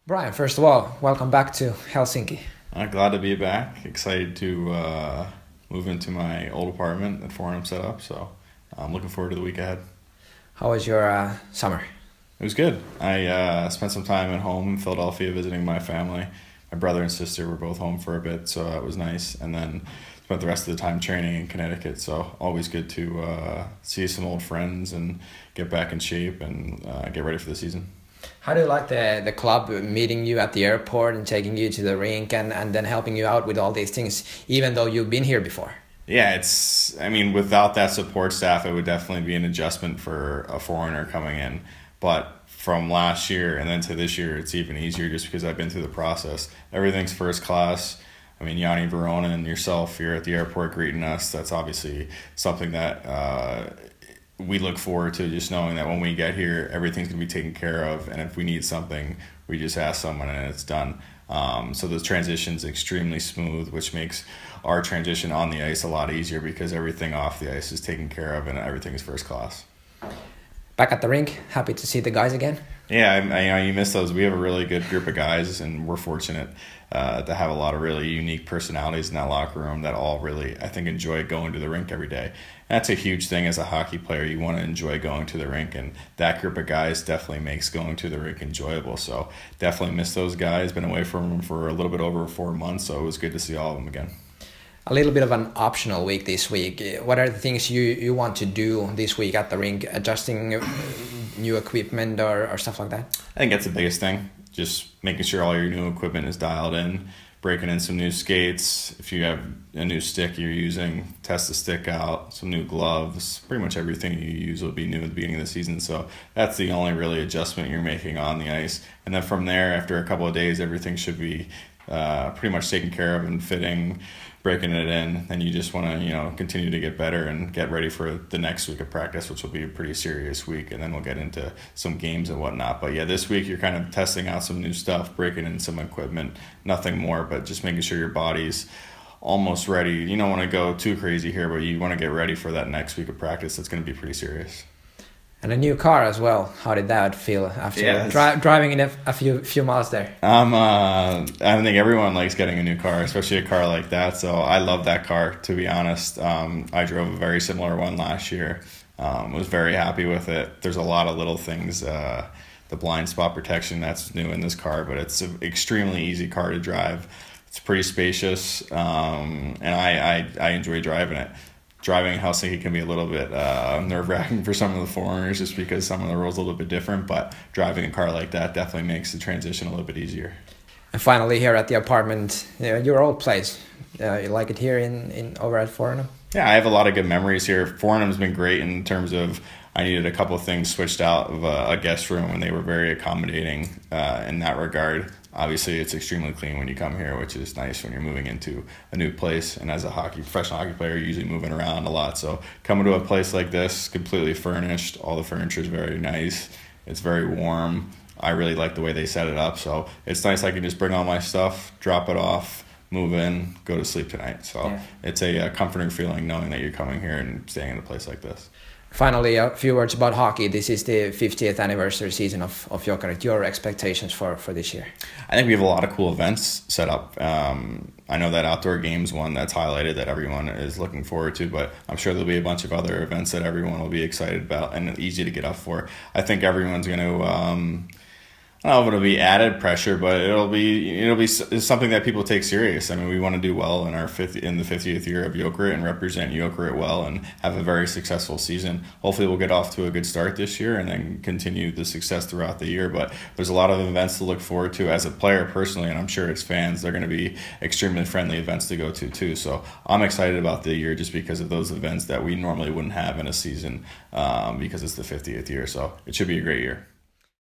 Brian, first of all, welcome back to Helsinki. Glad to be back. Excited to move into my old apartment that Forenomin set up. So I'm looking forward to the week ahead. How was your summer? It was good. I spent some time at home in Philadelphia visiting my family. My brother and sister were both home for a bit, so that was nice. And then spent the rest of the time training in Connecticut. So always good to see some old friends and get back in shape and get ready for the season. How do you like the club meeting you at the airport and taking you to the rink and then helping you out with all these things, even though you've been here before? Yeah, without that support staff, it would definitely be an adjustment for a foreigner coming in. But from last year and then to this year, it's even easier just because I've been through the process. Everything's first class. Yanni Verona and yourself, you're at the airport greeting us. That's obviously something that we look forward to, just knowing that when we get here, everything's going to be taken care of. And if we need something, we just ask someone and it's done. So the transition's extremely smooth, which makes our transition on the ice a lot easier because everything off the ice is taken care of and everything is first class. Back at the rink, happy to see the guys again. Yeah, you miss those. We have a really good group of guys, and we're fortunate to have a lot of really unique personalities in that locker room that all really, I think, enjoy going to the rink every day. And that's a huge thing as a hockey player. You want to enjoy going to the rink, and that group of guys definitely makes going to the rink enjoyable. So definitely miss those guys. Been away from them for a little bit over 4 months, so it was good to see all of them again. A little bit of an optional week this week. What are the things you want to do this week at the rink? Adjusting new equipment or stuff like that? I think that's the biggest thing. Just making sure all your new equipment is dialed in, breaking in some new skates. If you have a new stick you're using, test the stick out, some new gloves. Pretty much everything you use will be new at the beginning of the season. So that's the only really adjustment you're making on the ice. And then from there, after a couple of days, everything should be pretty much taken care of and fitting, breaking it in. Then you just want to continue to get better and get ready for the next week of practice, which will be a pretty serious week, and then we'll get into some games and whatnot. But yeah, this week you're kind of testing out some new stuff, breaking in some equipment, nothing more, but just making sure your body's almost ready. You don't want to go too crazy here, but you want to get ready for that next week of practice. That's going to be pretty serious. And a new car as well. How did that feel after driving in a few miles there? I think everyone likes getting a new car, especially a car like that. So I love that car, to be honest. I drove a very similar one last year. Was very happy with it. There's a lot of little things. The blind spot protection, that's new in this car, but it's an extremely easy car to drive. It's pretty spacious, and I enjoy driving it. Driving in Helsinki can be a little bit nerve-wracking for some of the foreigners just because some of the rules are a little bit different, but driving a car like that definitely makes the transition a little bit easier. And finally, here at the apartment, your old place, you like it here in over at Forenomin? Yeah, I have a lot of good memories here. Forenomin's been great in terms of I needed a couple of things switched out of a guest room, and they were very accommodating in that regard. Obviously, it's extremely clean when you come here, which is nice when you're moving into a new place. And as a professional hockey player, you're usually moving around a lot. So coming to a place like this, completely furnished, all the furniture is very nice. It's very warm. I really like the way they set it up. So it's nice I can just bring all my stuff, drop it off, move in, go to sleep tonight. So It's a comforting feeling knowing that you're coming here and staying in a place like this. Finally, a few words about hockey. This is the 50th anniversary season of Jokerit. Your expectations for this year? I think we have a lot of cool events set up. I know that outdoor games one that's highlighted that everyone is looking forward to, but I'm sure there'll be a bunch of other events that everyone will be excited about and easy to get up for. I think everyone's going to I don't know if it'll be added pressure, but it'll be something that people take serious. We want to do well in the 50th year of Jokerit and represent Jokerit well and have a very successful season. Hopefully we'll get off to a good start this year and then continue the success throughout the year. But there's a lot of events to look forward to as a player personally, and I'm sure as fans, they're going to be extremely friendly events to go to too. So I'm excited about the year just because of those events that we normally wouldn't have in a season because it's the 50th year. So it should be a great year.